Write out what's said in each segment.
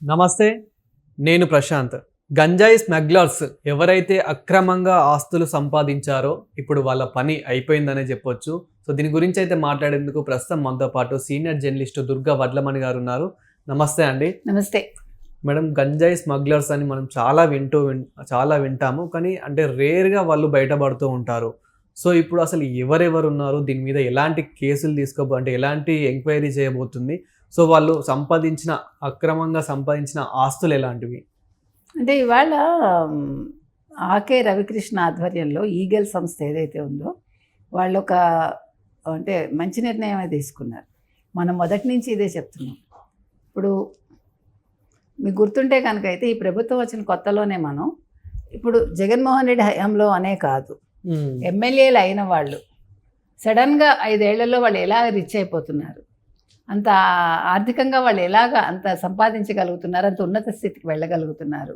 నమస్తే, నేను ప్రశాంత్. గంజాయి స్మగ్లర్స్ ఎవరైతే అక్రమంగా ఆస్తులు సంపాదించారో ఇప్పుడు వాళ్ళ పని అయిపోయిందనే చెప్పొచ్చు. సో దీని గురించి అయితే మాట్లాడేందుకు ప్రస్తుతం మనతో పాటు సీనియర్ జర్నలిస్టు దుర్గా వడ్లమణి గారు ఉన్నారు. నమస్తే అండి. నమస్తే మేడం, గంజాయి స్మగ్లర్స్ అని మనం చాలా వింటాము, కానీ అంటే రేర్గా వాళ్ళు బయటపడుతూ ఉంటారు. సో ఇప్పుడు అసలు ఎవరెవరు ఉన్నారు, దీని మీద ఎలాంటి కేసులు అంటే ఎలాంటి ఎంక్వైరీ చేయబోతుంది, సో వాళ్ళు అక్రమంగా సంపాదించిన ఆస్తులు ఎలాంటివి? అంటే ఇవాళ ఆకే రవికృష్ణ ఆధ్వర్యంలో ఈగల్ సంస్థ ఏదైతే ఉందో వాళ్ళు ఒక అంటే మంచి నిర్ణయమే తీసుకున్నారు. మనం మొదటి నుంచి ఇదే చెప్తున్నాం. ఇప్పుడు మీకు గుర్తుంటే కనుక అయితే ఈ ప్రభుత్వం వచ్చిన కొత్తలోనే మనం ఇప్పుడు జగన్మోహన్ రెడ్డి హయాంలో అనే కాదు, ఎమ్మెల్యేలు అయిన వాళ్ళు సడన్గా 5 ఏళ్లలో వాళ్ళు ఎలా రిచ్ అయిపోతున్నారు, అంత ఆర్థికంగా వాళ్ళు అంత సంపాదించగలుగుతున్నారు, అంత ఉన్నత స్థితికి వెళ్ళగలుగుతున్నారు,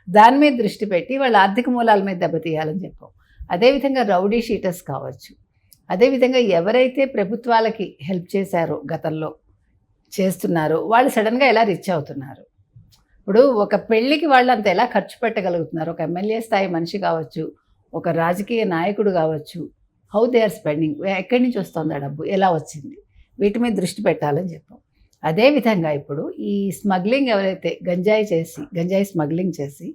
దాని మీద దృష్టి పెట్టి వాళ్ళ ఆర్థిక మూలాల మీద దెబ్బతీయాలని చెప్పాం. అదేవిధంగా రౌడీ షీటర్స్ కావచ్చు, అదేవిధంగా ఎవరైతే ప్రభుత్వాలకి హెల్ప్ చేశారో గతంలో చేస్తున్నారో వాళ్ళు సడన్గా ఎలా రిచ్ అవుతున్నారు. ఇప్పుడు ఒక పెళ్ళికి వాళ్ళు అంత ఎలా ఖర్చు పెట్టగలుగుతున్నారు, ఒక ఎమ్మెల్యే స్థాయి మనిషి కావచ్చు, ఒక రాజకీయ నాయకుడు కావచ్చు, హౌ దే ఆర్ స్పెండింగ్, ఎక్కడి నుంచి వస్తుంది ఆ డబ్బు, ఎలా వచ్చింది, వీటి మీద దృష్టి పెట్టాలని చెప్పాం. అదేవిధంగా ఇప్పుడు ఈ స్మగ్లింగ్ ఎవరైతే గంజాయి స్మగ్లింగ్ చేసి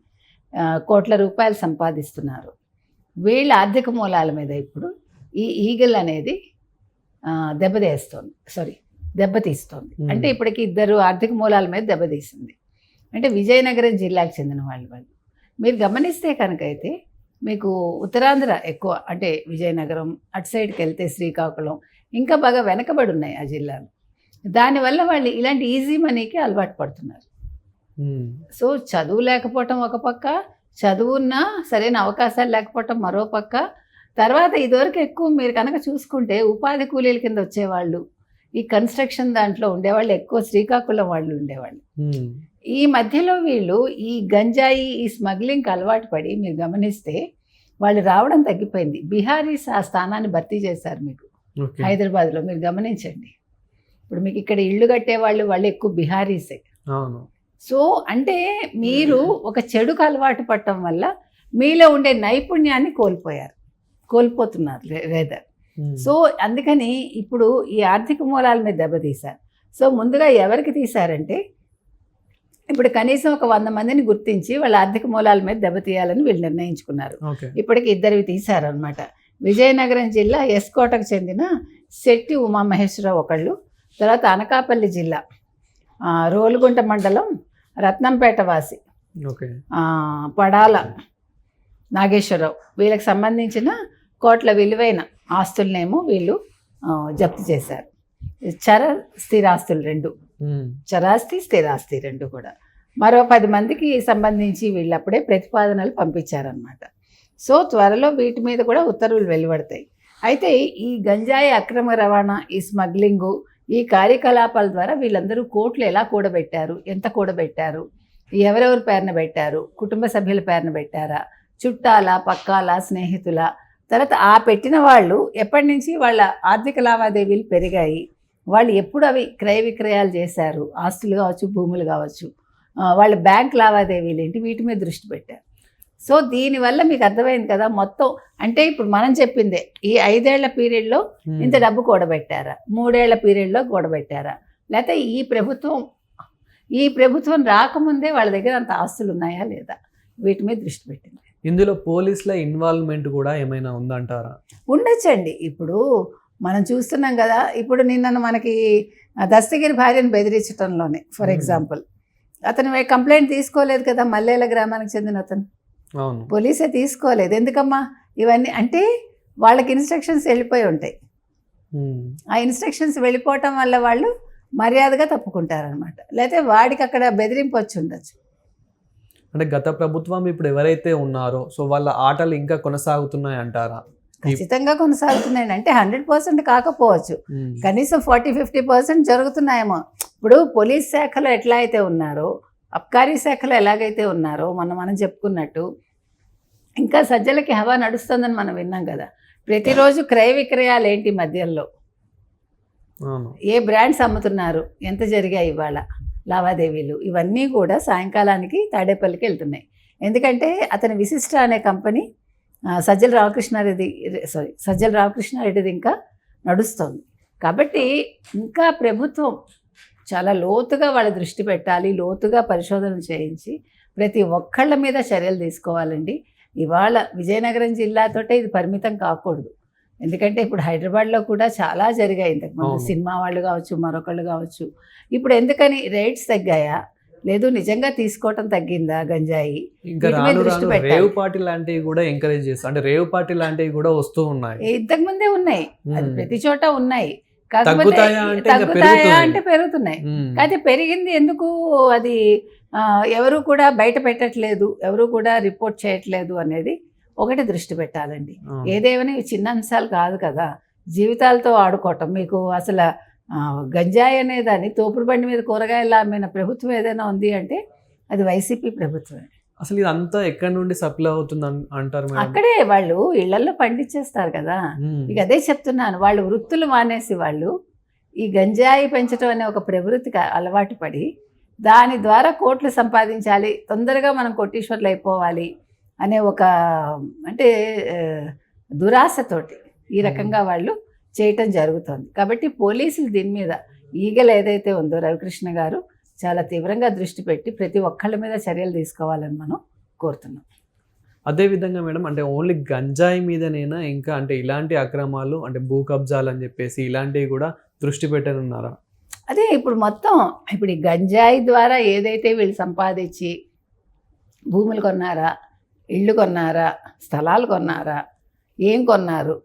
కోట్ల రూపాయలు సంపాదిస్తున్నారు, వీళ్ళ ఆర్థిక మూలాల మీద ఇప్పుడు ఈ ఈగల్ అనేది దెబ్బతీస్తోంది. అంటే ఇప్పటికి 2 ఆర్థిక మూలాల మీద దెబ్బతీసింది. అంటే విజయనగరం జిల్లాకు చెందిన వాళ్ళు. మీరు గమనిస్తే కనుకైతే మీకు ఉత్తరాంధ్ర ఎక్కువ, అంటే విజయనగరం అటు సైడ్కి వెళ్తే శ్రీకాకుళం ఇంకా బాగా వెనకబడి ఉన్నాయి ఆ జిల్లాలు. దానివల్ల వాళ్ళు ఇలాంటి ఈజీ మనీకి అలవాటు పడుతున్నారు. సో చదువు లేకపోవటం ఒక పక్క, చదువున్నా సరైన అవకాశాలు లేకపోవటం మరో పక్క, తర్వాత ఇదివరకు ఎక్కువ మీరు కనుక చూసుకుంటే ఉపాధి కూలీల కింద వచ్చేవాళ్ళు, ఈ కన్స్ట్రక్షన్ దాంట్లో ఉండేవాళ్ళు ఎక్కువ శ్రీకాకుళం వాళ్ళు ఉండేవాళ్ళు. ఈ మధ్యలో వీళ్ళు ఈ గంజాయి ఈ స్మగ్లింగ్కి అలవాటు పడి మీరు గమనిస్తే వాళ్ళు రావడం తగ్గిపోయింది. బీహారీస్ ఆ స్థానాన్ని భర్తీ చేశారు. మీకు హైదరాబాద్లో మీరు గమనించండి, ఇప్పుడు మీకు ఇక్కడ ఇళ్ళు కట్టేవాళ్ళు ఎక్కువ బీహారీసే. సో అంటే మీరు ఒక చెడుకు అలవాటు పడటం వల్ల మీలో ఉండే నైపుణ్యాన్ని కోల్పోతున్నారు రేదర్. సో అందుకని ఇప్పుడు ఈ ఆర్థిక మూలాల మీద దెబ్బతీశారు. సో ముందుగా ఎవరికి తీశారంటే ఇప్పుడు కనీసం ఒక 100 మందిని గుర్తించి వాళ్ళ ఆర్థిక మూలాల మీద దెబ్బతీయాలని వీళ్ళు నిర్ణయించుకున్నారు. ఇప్పటికి 2 తీశారనమాట. విజయనగరం జిల్లా ఎస్కోటకు చెందిన శెట్టి ఉమామహేశ్వరరావు ఒకళ్ళు, తర్వాత అనకాపల్లి జిల్లా రోలుగుంట మండలం రత్నంపేట వాసి పడాల నాగేశ్వరరావు, వీళ్ళకి సంబంధించిన కోట్ల విలువైన ఆస్తులనేమో వీళ్ళు జప్తు చేశారు. చరాస్తి స్థిరాస్తి 2 కూడా. మరో 10 మందికి సంబంధించి వీళ్ళు అప్పుడే ప్రతిపాదనలు పంపించారనమాట. సో త్వరలో వీటి మీద కూడా ఉత్తర్వులు వెలువడతాయి. అయితే ఈ గంజాయి అక్రమ రవాణా, ఈ స్మగ్లింగు, ఈ కార్యకలాపాల ద్వారా వీళ్ళందరూ కోట్లు ఎలా కూడబెట్టారు, ఎంత కూడబెట్టారు, ఎవరెవరి పేరున పెట్టారు, కుటుంబ సభ్యుల పేరున పెట్టారా, చుట్టాల పక్కాల స్నేహితుల, తర్వాత ఆ పెట్టిన వాళ్ళు ఎప్పటి నుంచి వాళ్ళ ఆర్థిక లావాదేవీలు పెరిగాయి, వాళ్ళు ఎప్పుడు అవి క్రయ విక్రయాలు చేశారు, ఆస్తులు కావచ్చు భూములు కావచ్చు, వాళ్ళ బ్యాంక్ లావాదేవీలు ఏంటి, వీటి మీద దృష్టి పెట్టారు. సో దీనివల్ల మీకు అర్థమైంది కదా మొత్తం. అంటే ఇప్పుడు మనం చెప్పిందే, ఈ 5 ఏళ్ల పీరియడ్లో ఇంత డబ్బు కూడబెట్టారా, 3 ఏళ్ల పీరియడ్లో కూడబెట్టారా, లేకపోతే ఈ ప్రభుత్వం రాకముందే వాళ్ళ దగ్గర అంత ఆస్తులు ఉన్నాయా లేదా, వీటి మీద దృష్టి పెట్టింది. ఇందులో పోలీసుల ఇన్వాల్వ్మెంట్ కూడా ఏమైనా ఉందంటారా? ఉండొచ్చండి. ఇప్పుడు మనం చూస్తున్నాం కదా, ఇప్పుడు నిన్న మనకి దస్తగిరి భార్యను బెదిరించడంలోనే ఫర్ ఎగ్జాంపుల్ అతను కంప్లైంట్ తీసుకోలేదు కదా, మల్లేల గ్రామానికి చెందిన అతను. పోలీసే తీసుకోలేదు. ఎందుకమ్మా ఇవన్నీ అంటే వాళ్ళకి ఇన్స్ట్రక్షన్స్ వెళ్ళిపోయి ఉంటాయి. ఆ ఇన్స్ట్రక్షన్స్ వెళ్ళిపోవటం వల్ల వాళ్ళు మర్యాదగా తప్పుకుంటారనమాట. లేకపోతే వాడికి అక్కడ బెదిరింపు వచ్చి ఉండొచ్చు. అంటే గత ప్రభుత్వం ఇప్పుడు ఎవరైతే ఉన్నారో సో వాళ్ళ ఆటలు ఇంకా కొనసాగుతున్నాయి అంటారా? ఖచ్చితంగా కొనసాగుతున్నాయి. అంటే 100% కాకపోవచ్చు, కనీసం 40-50% జరుగుతున్నాయేమో. ఇప్పుడు పోలీస్ శాఖలో ఎట్లా అయితే ఉన్నారో, అబ్కారీ శాఖలో ఎలాగైతే ఉన్నారో మనం చెప్పుకున్నట్టు ఇంకా సజ్జలకి హవా నడుస్తుందని మనం విన్నాం కదా. ప్రతిరోజు క్రయ విక్రయాలు ఏంటి మద్యంలో, ఏ బ్రాండ్స్ అమ్ముతున్నారు, ఎంత జరిగాయి ఇవాళ, లావాదేవీలు ఇవన్నీ కూడా సాయంకాలానికి తాడేపల్లికి వెళ్తున్నాయి. ఎందుకంటే అతని విశిష్ట అనే కంపెనీ సజ్జల రామకృష్ణారెడ్డిది ఇంకా నడుస్తుంది. కాబట్టి ఇంకా ప్రభుత్వం చాలా లోతుగా వాళ్ళ దృష్టి పెట్టాలి, లోతుగా పరిశోధనలు చేయించి ప్రతి ఒక్కళ్ళ మీద చర్యలు తీసుకోవాలండి. ఇవాళ విజయనగరం జిల్లాతోటే ఇది పరిమితం కాకూడదు. ఎందుకంటే ఇప్పుడు హైదరాబాద్లో కూడా చాలా జరిగాయి ఇంతకుముందు, సినిమా వాళ్ళు కావచ్చు, మరొకళ్ళు కావచ్చు. ఇప్పుడు ఎందుకని రేట్స్ తగ్గాయా, లేదు నిజంగా తీసుకోవటం తగ్గిందా గంజాయి? ఇంకా రాను రాను రేవ్ పార్టీ లాంటివి కూడా ఎంకరేజ్ చేస్తారు, అంటే రేవ్ పార్టీ లాంటివి కూడా వస్తూ ఉన్నాయి. ఇంతకు ముందే ఉన్నాయి, అది ప్రతి చోట ఉన్నాయి. తగ్గుతాయా అంటే పెరుగుతున్నాయి. కాకపోతే పెరిగింది ఎందుకు, అది ఎవరు కూడా బయట పెట్టట్లేదు, ఎవరు కూడా రిపోర్ట్ చేయట్లేదు అనేది ఒకటి దృష్టి పెట్టాలండి. ఏదేమైనా చిన్న అంశాలు కాదు కదా, జీవితాలతో ఆడుకోవటం. మీకు అసలు గంజాయి అనేదాన్ని తోపుడు బండి మీద కూరగాయలు అమ్మిన ప్రభుత్వం ఏదైనా ఉంది అంటే అది వైసీపీ ప్రభుత్వమే. అసలు ఇదంతా ఎక్కడి నుండి సప్లై అవుతుంది అంటారు? అక్కడే వాళ్ళు ఇళ్లలో పండించేస్తారు కదా. ఇక అదే చెప్తున్నాను, వాళ్ళు వృత్తులు మానేసి వాళ్ళు ఈ గంజాయి పెంచడం అనే ఒక ప్రవృత్తికి అలవాటు పడి దాని ద్వారా కోట్లు సంపాదించాలి, తొందరగా మనం కోటీశ్వర్లు అయిపోవాలి అనే ఒక అంటే దురాశతోటి ఈ రకంగా వాళ్ళు చేయటం జరుగుతుంది. కాబట్టి పోలీసులు దీని మీద ఈగలు ఏదైతే ఉందో రవికృష్ణ గారు చాలా తీవ్రంగా దృష్టి పెట్టి ప్రతి ఒక్కళ్ళ మీద చర్యలు తీసుకోవాలని మనం కోరుతున్నాం. అదేవిధంగా మేడం, అంటే ఓన్లీ గంజాయి మీదనేనా ఇంకా అంటే ఇలాంటి అక్రమాలు, అంటే భూ కబ్జాలు అని చెప్పేసి ఇలాంటివి కూడా దృష్టి పెట్టనున్నారా? అదే ఇప్పుడు మొత్తం ఇప్పుడు ఈ గంజాయి ద్వారా ఏదైతే వీళ్ళు సంపాదించి భూములు కొన్నారా, ఇళ్ళు కొన్నారా, స్థలాలు కొన్నారా, ఏం కొన్నారు,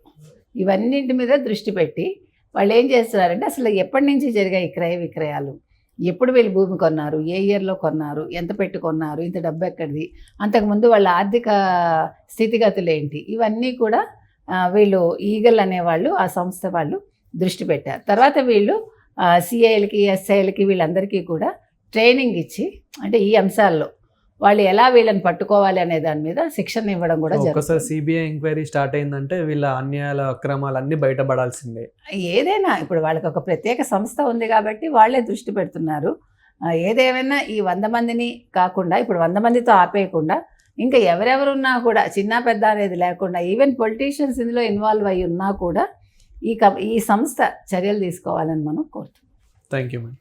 ఇవన్నింటి మీద దృష్టి పెట్టి వాళ్ళు ఏం చేస్తున్నారంటే అసలు ఎప్పటి నుంచి జరిగాయి క్రయ విక్రయాలు, ఎప్పుడు వీళ్ళు భూమి కొన్నారు, ఏ ఇయర్లో కొన్నారు, ఎంత పెట్టి కొన్నారు, ఇంత డబ్బు ఎక్కడిది, అంతకుముందు వాళ్ళ ఆర్థిక స్థితిగతులు ఏంటి, ఇవన్నీ కూడా వీళ్ళు ఈగల్ అనేవాళ్ళు ఆ సంస్థ వాళ్ళు దృష్టి పెట్టారు. తర్వాత వీళ్ళు సిఐలకి ఎస్ఐలకి వీళ్ళందరికీ కూడా ట్రైనింగ్ ఇచ్చి అంటే ఈ అంశాల్లో వాళ్ళు ఎలా వీళ్ళని పట్టుకోవాలి అనే దాని మీద శిక్షణ ఇవ్వడం కూడా జరుగుతుంది. ఒకసారి సిబిఐ ఎంక్వైరీ స్టార్ట్ అయిందంటే వీళ్ళ అన్యాయాల అక్రమాలు అన్నీ బయటపడాల్సిందే. ఏదైనా ఇప్పుడు వాళ్ళకి ఒక ప్రత్యేక సంస్థ ఉంది కాబట్టి వాళ్ళే దృష్టి పెడుతున్నారు. ఏదేమైనా ఈ 100 మందిని కాకుండా ఇప్పుడు 100 మందితో ఆపేయకుండా ఇంకా ఎవరెవరున్నా కూడా చిన్న పెద్ద అనేది లేకుండా ఈవెన్ పొలిటీషియన్స్ ఇందులో ఇన్వాల్వ్ అయ్యి ఉన్నా కూడా ఈ సంస్థ చర్యలు తీసుకోవాలని మనం కోరుతున్నాం. Thank you madam.